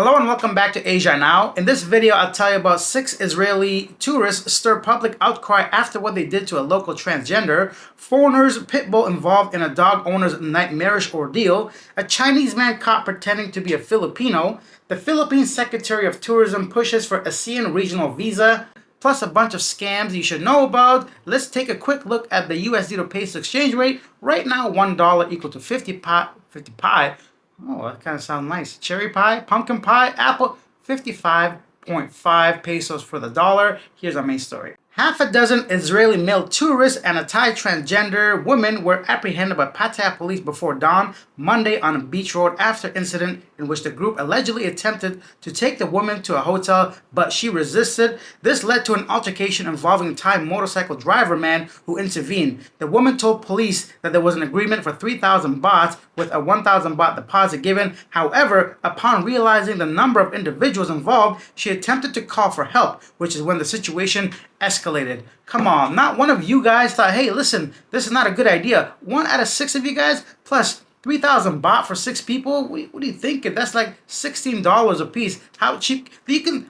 Hello and welcome back to Asia Now. In this video, I'll tell you about 6 Israeli tourists stir public outcry after what they did to a local transgender, foreigners pitbull involved in a dog owner's nightmarish ordeal, a Chinese man caught pretending to be a Filipino, the Philippine Secretary of Tourism pushes for ASEAN Regional Visa, plus a bunch of scams you should know about. Let's take a quick look at the USD to peso exchange rate. Right now, $1 equal to 50 pi. Oh, that kind of sounds nice. Cherry pie, pumpkin pie, apple, 55.5 pesos for the dollar. Here's our main story. Half a dozen Israeli male tourists and a Thai transgender woman were apprehended by Pattaya police before dawn Monday on a beach road after incident in which the group allegedly attempted to take the woman to a hotel, but she resisted. This led to an altercation involving a Thai motorcycle driver man who intervened. The woman told police that there was an agreement for 3,000 bahts with a 1,000 baht deposit given. However, upon realizing the number of individuals involved, she attempted to call for help, which is when the situation escalated. Come on, not one of you guys thought, hey, listen, this is not a good idea. 1 out of 6 of you guys plus 3,000 baht for 6 people? What are you thinking? That's like $16 a piece. How cheap?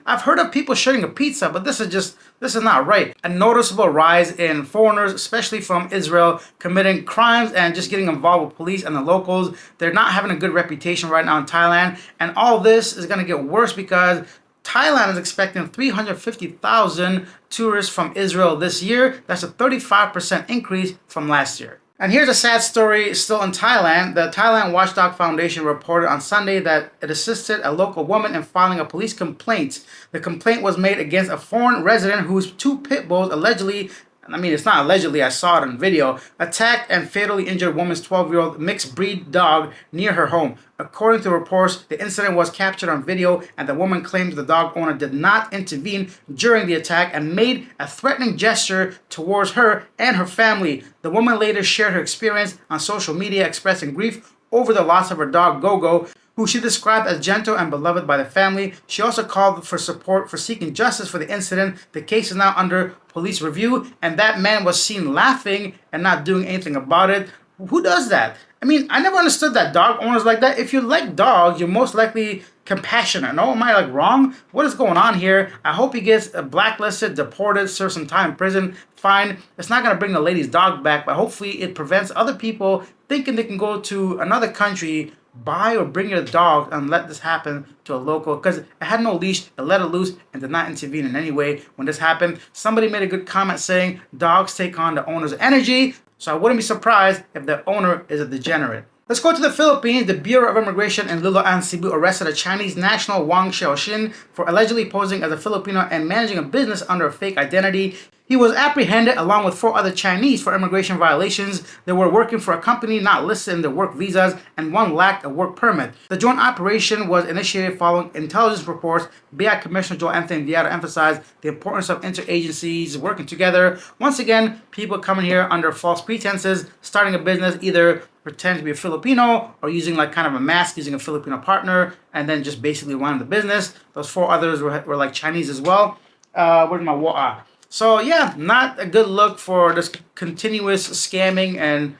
I've heard of people sharing a pizza, but this is not right. A noticeable rise in foreigners, especially from Israel, committing crimes and just getting involved with police and the locals. They're not having a good reputation right now in Thailand. And all this is going to get worse because Thailand is expecting 350,000 tourists from Israel this year. That's a 35% increase from last year. And here's a sad story still in Thailand. The Thailand Watchdog Foundation reported on Sunday that it assisted a local woman in filing a police complaint. The complaint was made against a foreign resident whose 2 pit bulls allegedly, it's not allegedly, I saw it on video, attacked and fatally injured a woman's 12-year-old mixed breed dog near her home. According to reports, the incident was captured on video and the woman claims the dog owner did not intervene during the attack and made a threatening gesture towards her and her family. The woman later shared her experience on social media, expressing grief over the loss of her dog Gogo, who she described as gentle and beloved by the family. She also called for support for seeking justice for the incident. The case is now under police review, and that man was seen laughing and not doing anything about it. Who does that? I never understood that dog owners like that. If you like dogs, you're most likely compassionate. No, am I wrong? What is going on here? I hope he gets blacklisted, deported, serve some time in prison, fine. It's not going to bring the lady's dog back, but hopefully it prevents other people thinking they can go to another country, buy or bring your dog and let this happen to a local, because it had no leash, it let it loose and did not intervene in any way when this happened. Somebody made a good comment saying dogs take on the owner's energy, so I wouldn't be surprised if the owner is a degenerate. Let's go to the Philippines. The Bureau of Immigration in Liloan, Cebu arrested a Chinese national, Wang Xiaoxin, for allegedly posing as a Filipino and managing a business under a fake identity. He was apprehended along with 4 other Chinese for immigration violations. They were working for a company not listed in their work visas, and 1 lacked a work permit. The joint operation was initiated following intelligence reports. BI Commissioner Joel Anthony Vieira emphasized the importance of interagencies working together. Once again, people coming here under false pretenses, starting a business, either pretend to be a Filipino or using kind of a mask, using a Filipino partner, and then just basically running the business. Those 4 others were like Chinese as well. Where's my water? So yeah, not a good look for this continuous scamming and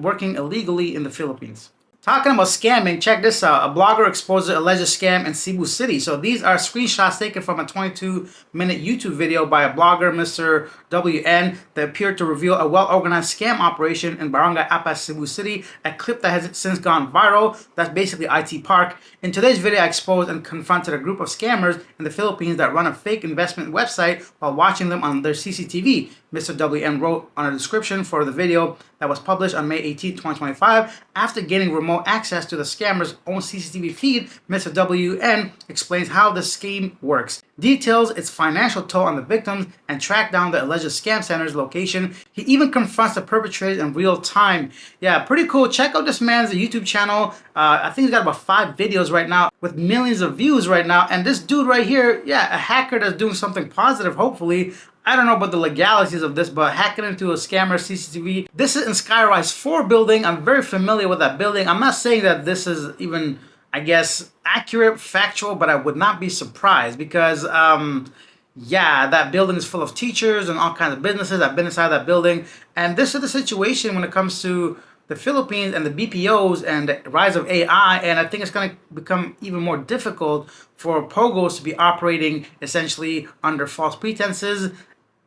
working illegally in the Philippines. Talking about scamming, check this out. A blogger exposes alleged scam in Cebu City. So these are screenshots taken from a 22-minute YouTube video by a blogger, Mr. WN, that appeared to reveal a well-organized scam operation in Barangay Apas, Cebu City, a clip that has since gone viral. That's basically IT Park. In today's video, I exposed and confronted a group of scammers in the Philippines that run a fake investment website while watching them on their CCTV. Mr. WN wrote on a description for the video that was published on May 18, 2025. After gaining remote access to the scammer's own CCTV feed, Mr. WN explains how the scheme works, details its financial toll on the victims, and track down the alleged scam center's location. He even confronts the perpetrators in real time. Yeah, pretty cool. Check out this man's YouTube channel. I think he's got about 5 videos right now with millions of views right now. And this dude right here, yeah, a hacker that's doing something positive, hopefully. I don't know about the legalities of this, but hacking into a scammer CCTV. This is in Skyrise 4 building. I'm very familiar with that building. I'm not saying that this is even, I guess, accurate, factual, but I would not be surprised because, yeah, that building is full of teachers and all kinds of businesses. I've been inside that building. And this is the situation when it comes to the Philippines and the BPOs and the rise of AI, and I think it's going to become even more difficult for pogos to be operating essentially under false pretenses.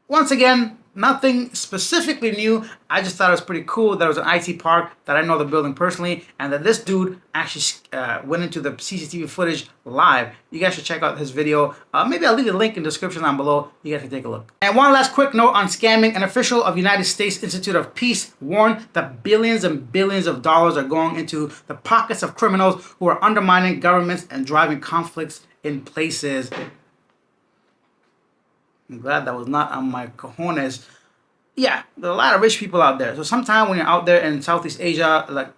Once again, nothing specifically new. I just thought it was pretty cool that it was an IT park, that I know the building personally, and that this dude actually went into the CCTV footage live. You guys should check out his video. Maybe I'll leave the link in the description down below. You guys can take a look. And one last quick note on scamming. An official of United States Institute of Peace warned that billions and billions of dollars are going into the pockets of criminals who are undermining governments and driving conflicts in places. I'm glad that was not on my cojones. Yeah, there are a lot of rich people out there. So sometime when you're out there in Southeast Asia, like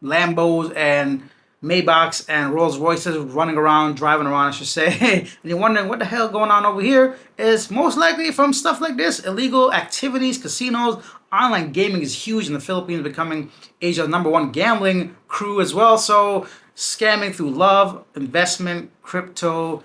Lambos and Maybachs and Rolls Royces running around, driving around, I should say, and you're wondering what the hell going on over here, is most likely from stuff like this: illegal activities, casinos. Online gaming is huge in the Philippines, becoming Asia's #1 gambling crew as well. So scamming through love, investment, crypto,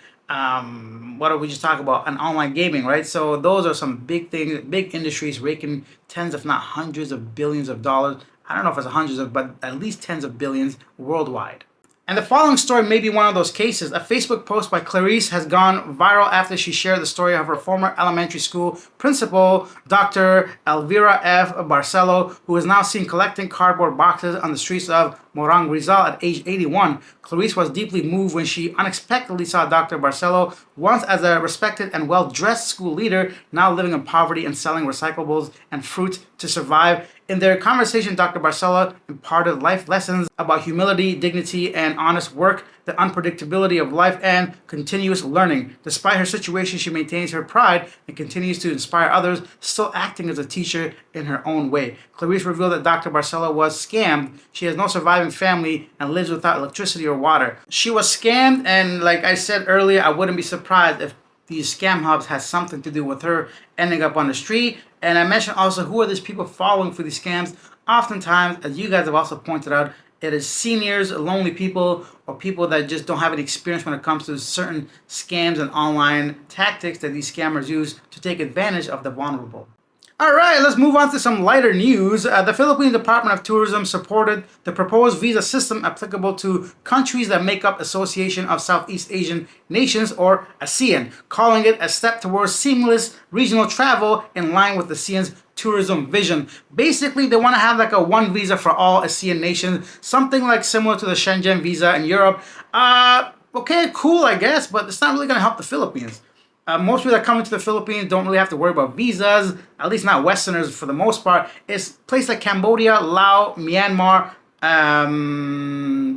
what did we just talk about? And online gaming, right? So those are some big things, big industries raking tens, if not hundreds of billions of dollars. I don't know if it's hundreds of, but at least tens of billions worldwide. And the following story may be one of those cases. A Facebook post by Clarice has gone viral after she shared the story of her former elementary school principal, Dr. Elvira F. Barcelo, who is now seen collecting cardboard boxes on the streets of Morang Rizal at age 81. Clarice was deeply moved when she unexpectedly saw Dr. Barcelo, once as a respected and well-dressed school leader, now living in poverty and selling recyclables and fruit to survive. In their conversation, Dr. Barcelo imparted life lessons about humility, dignity, and honest work, the unpredictability of life, and continuous learning. Despite her situation, she maintains her pride and continues to inspire others, still acting as a teacher in her own way. Clarice revealed that Dr. Barcelo was scammed. She has no surviving family and lives without electricity or water. She was scammed, and like I said earlier, I wouldn't be surprised if these scam hubs has something to do with her ending up on the street. And I mentioned also, who are these people following for these scams? Oftentimes, as you guys have also pointed out, it is seniors, lonely people, or people that just don't have any experience when it comes to certain scams and online tactics that these scammers use to take advantage of the vulnerable. All right, let's move on to some lighter news. The Philippine Department of Tourism supported the proposed visa system applicable to countries that make up Association of Southeast Asian Nations, or ASEAN, calling it a step towards seamless regional travel in line with ASEAN's tourism vision. Basically, they want to have like a one visa for all ASEAN nations, something like similar to the Schengen visa in Europe. Okay, cool, I guess, but it's not really going to help the Philippines. Most people that come into the Philippines don't really have to worry about visas, at least not Westerners for the most part. It's places like Cambodia, Laos, Myanmar,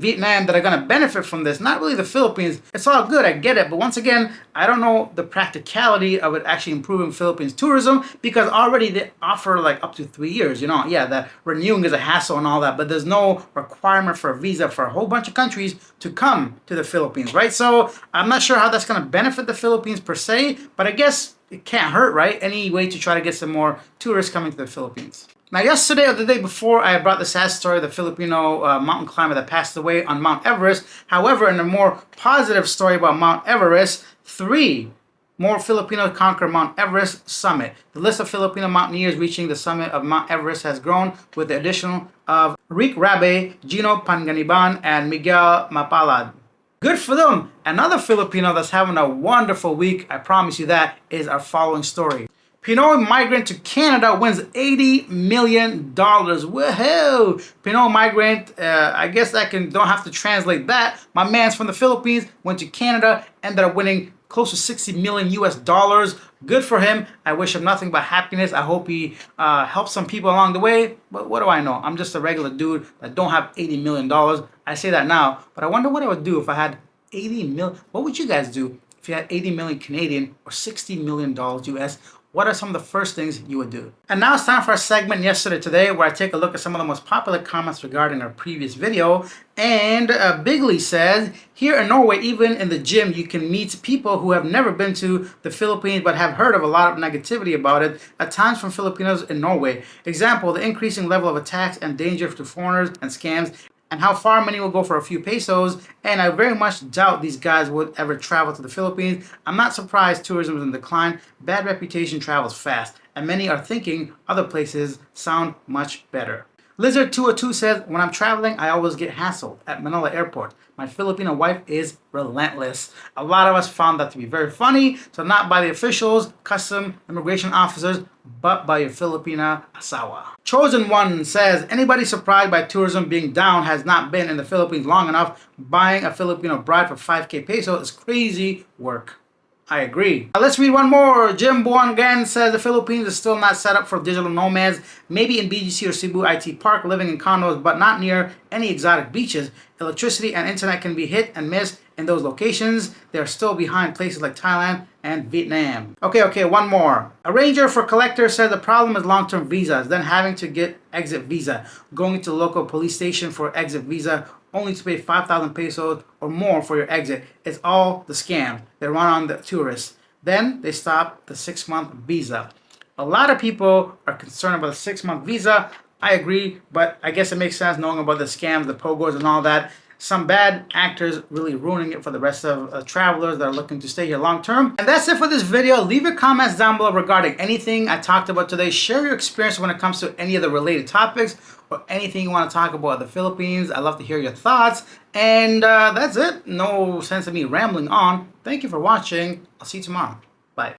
Vietnam that are going to benefit from this, not really the Philippines. It's all good, I get it, but once again, I don't know the practicality of it actually improving Philippines tourism, because already they offer like up to 3 years, you know. Yeah, the renewing is a hassle and all that, but there's no requirement for a visa for a whole bunch of countries to come to the Philippines, right? So I'm not sure how that's going to benefit the Philippines per se, but I guess it can't hurt, right? Any way to try to get some more tourists coming to the Philippines. Now, yesterday or the day before, I brought the sad story of the Filipino mountain climber that passed away on Mount Everest. However, in a more positive story about Mount Everest, 3 more Filipinos conquer Mount Everest summit. The list of Filipino mountaineers reaching the summit of Mount Everest has grown with the addition of Rick Rabe, Gino Panganiban, and Miguel Mapalad. Good for them. Another Filipino that's having a wonderful week, I promise you that, is our following story. Pinoy migrant to Canada wins $80 million. Woohoo! Pinoy migrant, I guess don't have to translate that. My man's from the Philippines, went to Canada, ended up winning close to $60 million US. Good for him. I wish him nothing but happiness. I hope he helps some people along the way. But what do I know? I'm just a regular dude that don't have $80 million. I say that now, but I wonder what I would do if I had 80 million. What would you guys do if you had 80 million Canadian or $60 million US? What are some of the first things you would do? And now it's time for our segment Yesterday Today, where I take a look at some of the most popular comments regarding our previous video. And Bigley says, here in Norway, even in the gym, you can meet people who have never been to the Philippines but have heard of a lot of negativity about it, at times from Filipinos in Norway. Example, the increasing level of attacks and danger to foreigners and scams, and how far many will go for a few pesos, and I very much doubt these guys would ever travel to the Philippines. I'm not surprised tourism is in decline. Bad reputation travels fast, and many are thinking other places sound much better. Lizard202 says, when I'm traveling, I always get hassled at Manila Airport. My Filipino wife is relentless. A lot of us found that to be very funny, so not by the officials, custom, immigration officers, but by your Filipina asawa. Chosen One says, anybody surprised by tourism being down has not been in the Philippines long enough. Buying a Filipino bride for 5k peso is crazy work. I agree. Now let's read one more. Jim Buangan says the Philippines is still not set up for digital nomads. Maybe in BGC or Cebu IT Park, living in condos, but not near any exotic beaches. Electricity and internet can be hit and miss in those locations. They are still behind places like Thailand and Vietnam. Okay, one more. A ranger for collector said the problem is long-term visas, then having to get exit visa, going to the local police station for exit visa, only to pay 5,000 pesos or more for your exit. It's all the scam. They run on the tourists. Then they stop the 6-month visa. A lot of people are concerned about the 6-month visa. I agree, but I guess it makes sense knowing about the scams, the pogos and all that. Some bad actors really ruining it for the rest of travelers that are looking to stay here long term. And that's it for this video. Leave your comments down below regarding anything I talked about today. Share your experience when it comes to any of the related topics or anything you want to talk about the Philippines. I'd love to hear your thoughts. And that's it. No sense of me rambling on. Thank you for watching. I'll see you tomorrow.